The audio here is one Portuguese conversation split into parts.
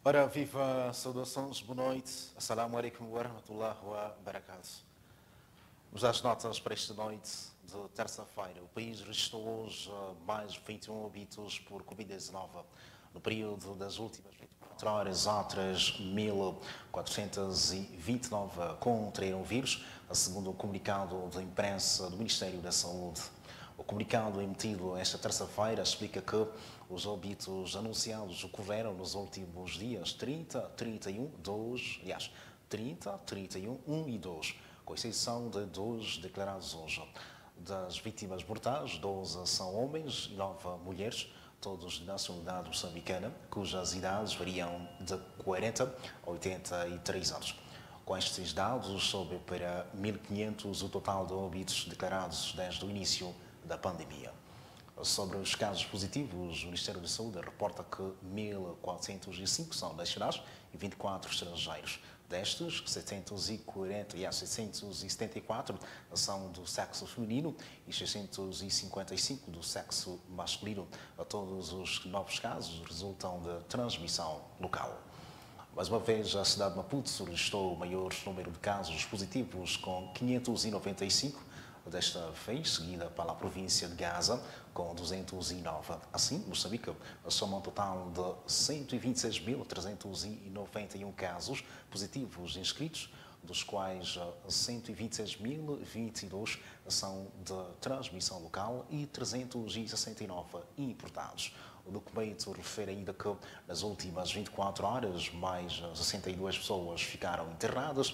Ora, viva, saudações, boa noite. Assalamu alaikum wa rahmatullahi wa barakatuh. Vamos dar as notas para esta noite de terça-feira. O país registrou hoje mais 21 óbitos por Covid-19. No período das últimas 24 horas, outras 1.429 contraíram o vírus, segundo o comunicado de imprensa do Ministério da Saúde. O comunicado emitido esta terça-feira explica que os óbitos anunciados ocorreram nos últimos dias 30, 31, 1 e 2, com exceção de 2 declarados hoje. Das vítimas mortais, 12 são homens e 9 mulheres, todos de nacionalidade moçambicana, cujas idades variam de 40 a 83 anos. Com estes dados, sobe para 1.500 o total de óbitos declarados desde o início da pandemia. Sobre os casos positivos, o Ministério da Saúde reporta que 1.405 são nacionais e 24 estrangeiros. Destes, 774 são do sexo feminino e 655 do sexo masculino. Todos os novos casos resultam de transmissão local. Mais uma vez, a cidade de Maputo registrou o maior número de casos positivos, com 595, desta vez seguida pela província de Gaza, com 209. Assim, Moçambique soma um total de 126.391 casos positivos inscritos, dos quais 126.022 são de transmissão local e 369 importados. O documento refere ainda que nas últimas 24 horas mais 62 pessoas ficaram internadas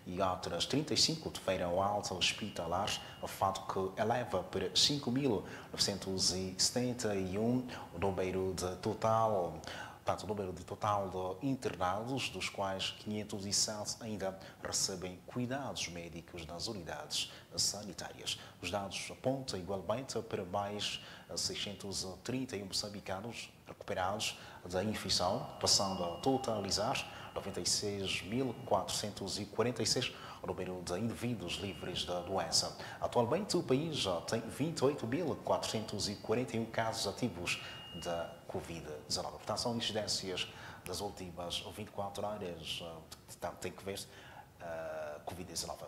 e outras 35 tiveram alta hospitalar, fato que eleva para 5.971 o número de total de internados, dos quais 507 ainda recebem cuidados médicos nas unidades sanitárias. Os dados apontam igualmente para mais 631 moçambicanos recuperados da infecção, passando a totalizar 96.446 o número de indivíduos livres da doença. Atualmente, o país já tem 28.441 casos ativos da Covid-19. Portanto, são incidências das últimas 24 horas, tem que ver Covid-19.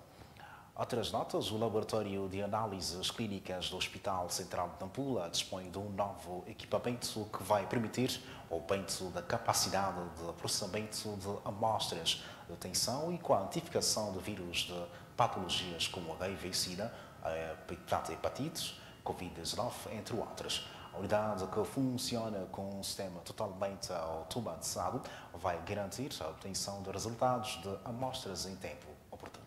Outras notas: o Laboratório de Análises Clínicas do Hospital Central de Nampula dispõe de um novo equipamento que vai permitir o aumento da capacidade de processamento de amostras de detecção e quantificação de vírus de patologias como HIV-Sida, hepatites, Covid-19, entre outras. A unidade, que funciona com um sistema totalmente automatizado, vai garantir a obtenção de resultados de amostras em tempo oportuno.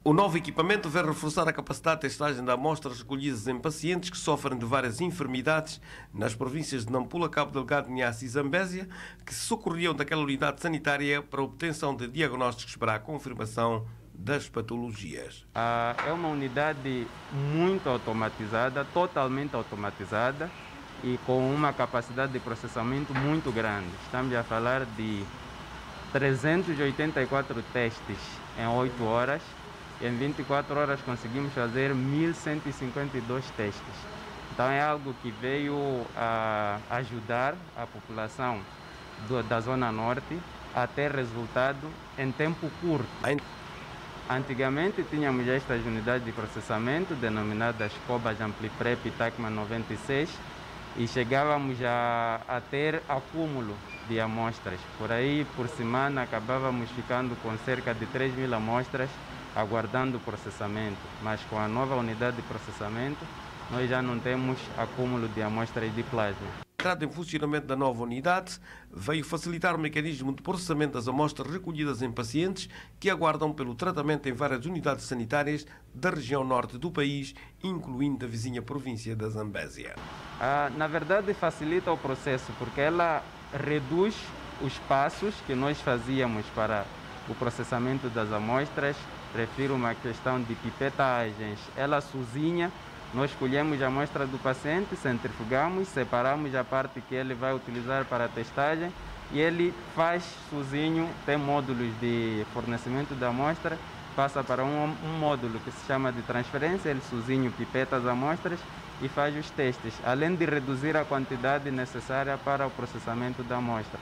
O novo equipamento vai reforçar a capacidade de testagem de amostras recolhidas em pacientes que sofrem de várias enfermidades nas províncias de Nampula, Cabo Delgado, Niassa e Zambésia, que se socorriam daquela unidade sanitária para a obtenção de diagnósticos para a confirmação das patologias. É uma unidade muito automatizada, totalmente automatizada e com uma capacidade de processamento muito grande. Estamos a falar de 384 testes em 8 horas. Em 24 horas conseguimos fazer 1.152 testes. Então é algo que veio a ajudar a população da Zona Norte a ter resultado em tempo curto. Antigamente tínhamos estas unidades de processamento denominadas Cobas Ampliprep e Tacman 96 e chegávamos a ter acúmulo de amostras. Por aí, por semana, acabávamos ficando com cerca de 3.000 amostras aguardando o processamento. Mas com a nova unidade de processamento, nós já não temos acúmulo de amostras de plasma. A entrada em funcionamento da nova unidade veio facilitar o mecanismo de processamento das amostras recolhidas em pacientes que aguardam pelo tratamento em várias unidades sanitárias da região norte do país, incluindo a vizinha província da Zambésia. Na verdade, facilita o processo, porque ela reduz os passos que nós fazíamos para o processamento das amostras. Prefiro uma questão de pipetagens. Ela sozinha, nós colhemos a amostra do paciente, centrifugamos, separamos a parte que ele vai utilizar para a testagem e ele faz sozinho, tem módulos de fornecimento da amostra, passa para um módulo que se chama de transferência, ele sozinho pipeta as amostras e faz os testes, além de reduzir a quantidade necessária para o processamento da amostra.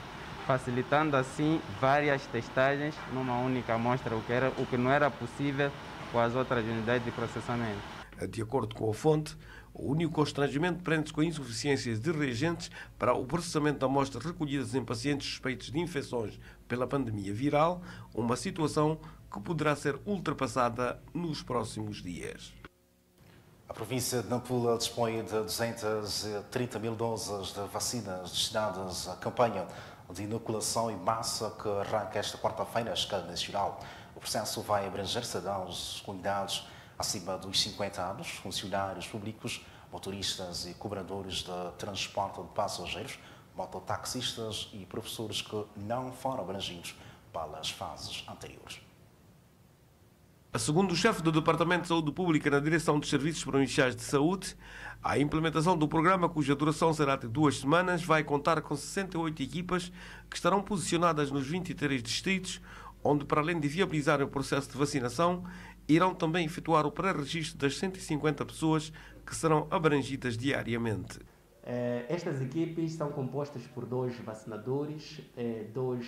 facilitando assim várias testagens numa única amostra, o que não era possível com as outras unidades de processamento. De acordo com a fonte, o único constrangimento prende-se com insuficiências de reagentes para o processamento de amostras recolhidas em pacientes suspeitos de infecções pela pandemia viral, uma situação que poderá ser ultrapassada nos próximos dias. A província de Nampula dispõe de 230 mil doses de vacinas destinadas à campanha de inoculação em massa que arranca esta quarta-feira à escala nacional. O processo vai abranger cidadãos com idades acima dos 50 anos, funcionários públicos, motoristas e cobradores de transporte de passageiros, mototaxistas e professores que não foram abrangidos pelas fases anteriores. Segundo o chefe do Departamento de Saúde Pública na Direção dos Serviços Provinciais de Saúde, a implementação do programa, cuja duração será de 2 semanas, vai contar com 68 equipas que estarão posicionadas nos 23 distritos, onde, para além de viabilizar o processo de vacinação, irão também efetuar o pré-registro das 150 pessoas que serão abrangidas diariamente. Estas equipes são compostas por 2 vacinadores, 2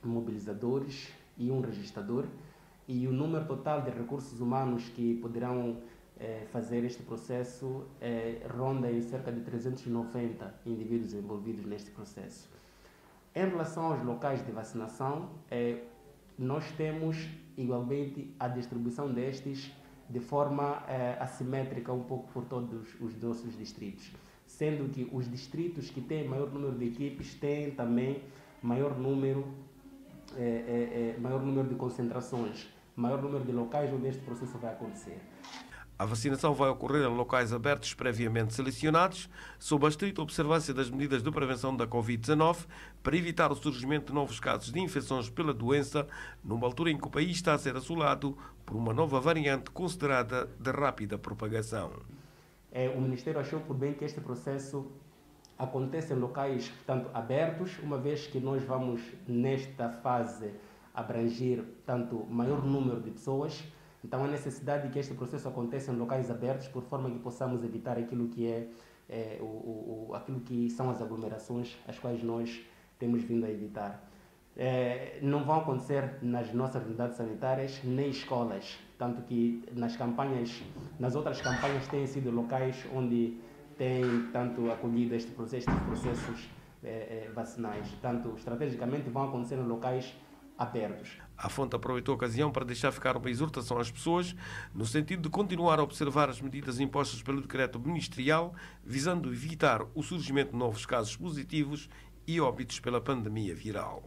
mobilizadores e 1 registrador. E o número total de recursos humanos que poderão fazer este processo ronda em cerca de 390 indivíduos envolvidos neste processo. Em relação aos locais de vacinação, nós temos igualmente a distribuição destes de forma assimétrica um pouco por todos os nossos distritos, sendo que os distritos que têm maior número de equipes têm também maior número de concentrações, maior número de locais onde este processo vai acontecer. A vacinação vai ocorrer em locais abertos previamente selecionados, sob a estrita observância das medidas de prevenção da Covid-19, para evitar o surgimento de novos casos de infecções pela doença, numa altura em que o país está a ser assolado por uma nova variante considerada de rápida propagação. O Ministério achou por bem que este processo aconteça em locais, portanto, abertos, uma vez que nós vamos, nesta fase, abranger, portanto, maior número de pessoas. Então, a necessidade de que este processo aconteça em locais abertos, por forma que possamos evitar aquilo que aquilo que são as aglomerações, as quais nós temos vindo a evitar. Não vão acontecer nas nossas unidades sanitárias nem escolas, tanto que nas outras campanhas têm sido locais onde têm tanto acolhido estes processos vacinais. Tanto estrategicamente vão acontecer em locais abertos. A fonte aproveitou a ocasião para deixar ficar uma exortação às pessoas no sentido de continuar a observar as medidas impostas pelo decreto ministerial, visando evitar o surgimento de novos casos positivos e óbitos pela pandemia viral.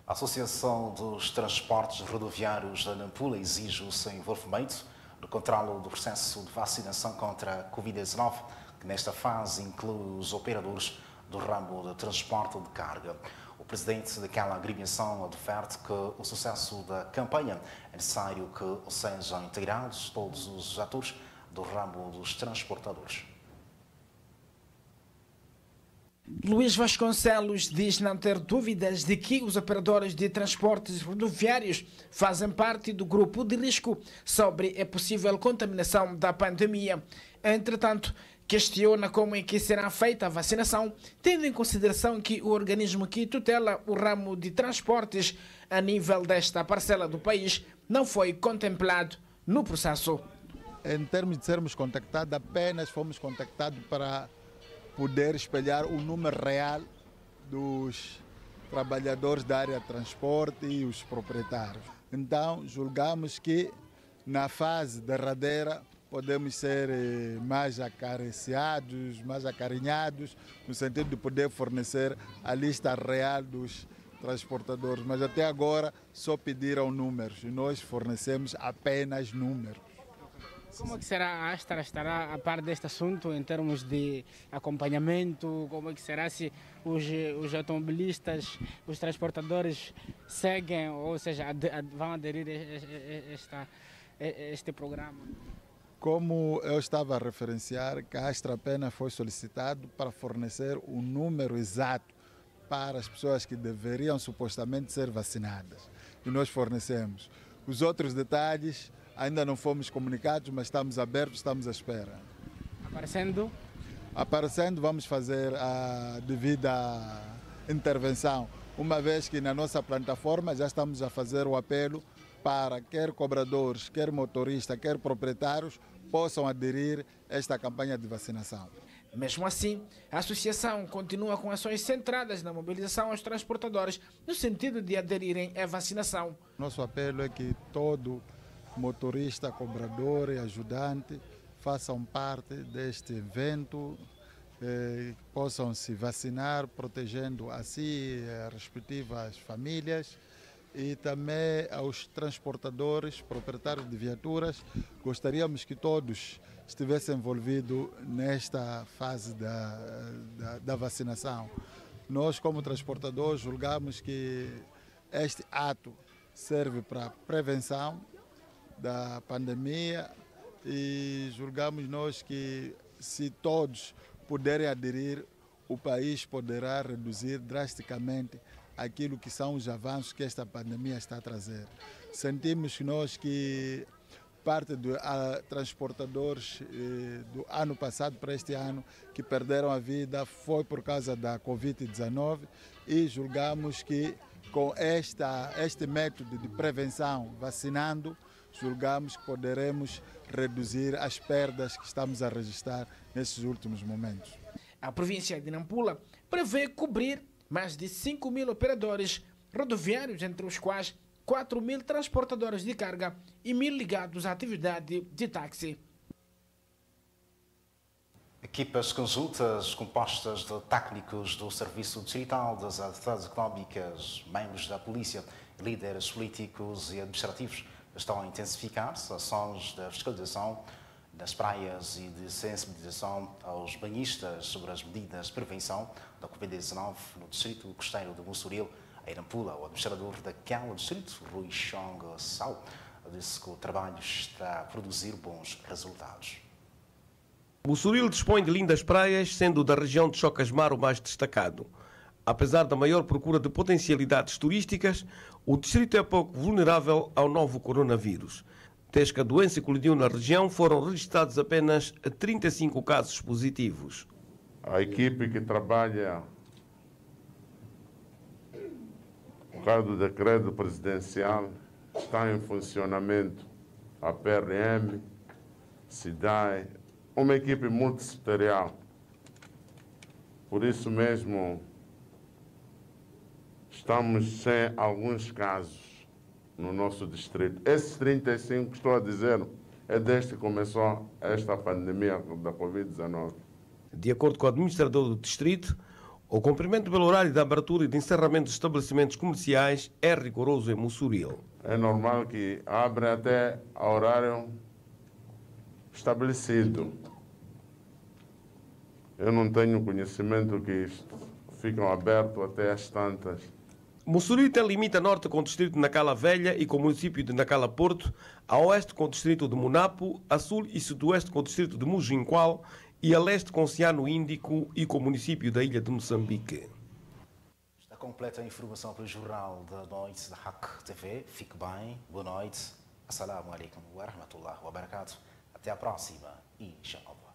A Associação dos Transportes Rodoviários da Nampula exige o seu envolvimento no controle do processo de vacinação contra a Covid-19, que nesta fase inclui os operadores do ramo de transporte de carga. O presidente daquela agremiação adverte que o sucesso da campanha é necessário que sejam integrados todos os atores do ramo dos transportadores. Luís Vasconcelos diz não ter dúvidas de que os operadores de transportes rodoviários fazem parte do grupo de risco sobre a possível contaminação da pandemia. Entretanto, questiona como é que será feita a vacinação, tendo em consideração que o organismo que tutela o ramo de transportes a nível desta parcela do país não foi contemplado no processo. Em termos de sermos contactados, apenas fomos contactados para poder espelhar o número real dos trabalhadores da área de transporte e os proprietários. Então, julgamos que na fase derradeira podemos ser mais acariciados, mais acarinhados, no sentido de poder fornecer a lista real dos transportadores. Mas até agora só pediram números e nós fornecemos apenas números. Como é que será a Astra estará a par deste assunto em termos de acompanhamento? Como é que será se os automobilistas, os transportadores seguem, ou seja, vão aderir a este programa? Como eu estava a referenciar, que a Astra apenas foi solicitado para fornecer o número exato para as pessoas que deveriam supostamente ser vacinadas. E nós fornecemos. Os outros detalhes ainda não fomos comunicados, mas estamos abertos, estamos à espera. Aparecendo? Aparecendo, vamos fazer a devida intervenção. uma vez que na nossa plataforma já estamos a fazer o apelo para quer cobradores, quer motoristas, quer proprietários possam aderir a esta campanha de vacinação. Mesmo assim, a associação continua com ações centradas na mobilização aos transportadores no sentido de aderirem à vacinação. Nosso apelo é que todo motorista, cobrador e ajudante façam parte deste evento, possam se vacinar, protegendo a si e as respectivas famílias. E também aos transportadores, proprietários de viaturas, gostaríamos que todos estivessem envolvidos nesta fase da vacinação. Nós, como transportadores, julgamos que este ato serve para a prevenção da pandemia e julgamos nós que se todos puderem aderir, o país poderá reduzir drasticamente aquilo que são os avanços que esta pandemia está a trazer. Sentimos nós que parte dos transportadores do ano passado para este ano que perderam a vida foi por causa da Covid-19 e julgamos que com este método de prevenção, vacinando, julgamos que poderemos reduzir as perdas que estamos a registrar nesses últimos momentos. A província de Nampula prevê cobrir mais de 5.000 operadores rodoviários, entre os quais 4.000 transportadores de carga e 1.000 ligados à atividade de táxi. Equipas conjuntas compostas de técnicos do Serviço Distrital das Atividades Económicas, membros da polícia, líderes políticos e administrativos estão a intensificar ações de fiscalização das praias e de sensibilização aos banhistas sobre as medidas de prevenção da Covid-19 no distrito costeiro de Mussuril, em Nampula. O administrador daquele distrito, Rui Chong Sao, disse que o trabalho está a produzir bons resultados. Mussuril dispõe de lindas praias, sendo da região de Chocasmar o mais destacado. Apesar da maior procura de potencialidades turísticas, o distrito é pouco vulnerável ao novo coronavírus. Desde que a doença colidiu na região, foram registrados apenas 35 casos positivos. A equipe que trabalha por causa do decreto presidencial está em funcionamento. A PRM, CIDAE, uma equipe multissetorial. Por isso mesmo, estamos sem alguns casos no nosso distrito. Esses 35 que estou a dizer é desde que começou esta pandemia da Covid-19. De acordo com o administrador do distrito, o cumprimento pelo horário de abertura e de encerramento dos estabelecimentos comerciais é rigoroso em Mussuril. É normal que abra até ao horário estabelecido. Eu não tenho conhecimento que ficam abertos até às tantas. Mussuril tem limite a norte com o distrito de Nacala Velha e com o município de Nacala Porto, a oeste com o distrito de Munapo, a sul e sudoeste com o distrito de Mujinqual e a leste com o Oceano Índico e com o município da ilha de Moçambique. Está completa a informação pelo Jornal da Noite da RAC TV. Fique bem, boa noite. Assalamu alaikum wa rahmatullahi wa barakatuh. Até a próxima e inshallah.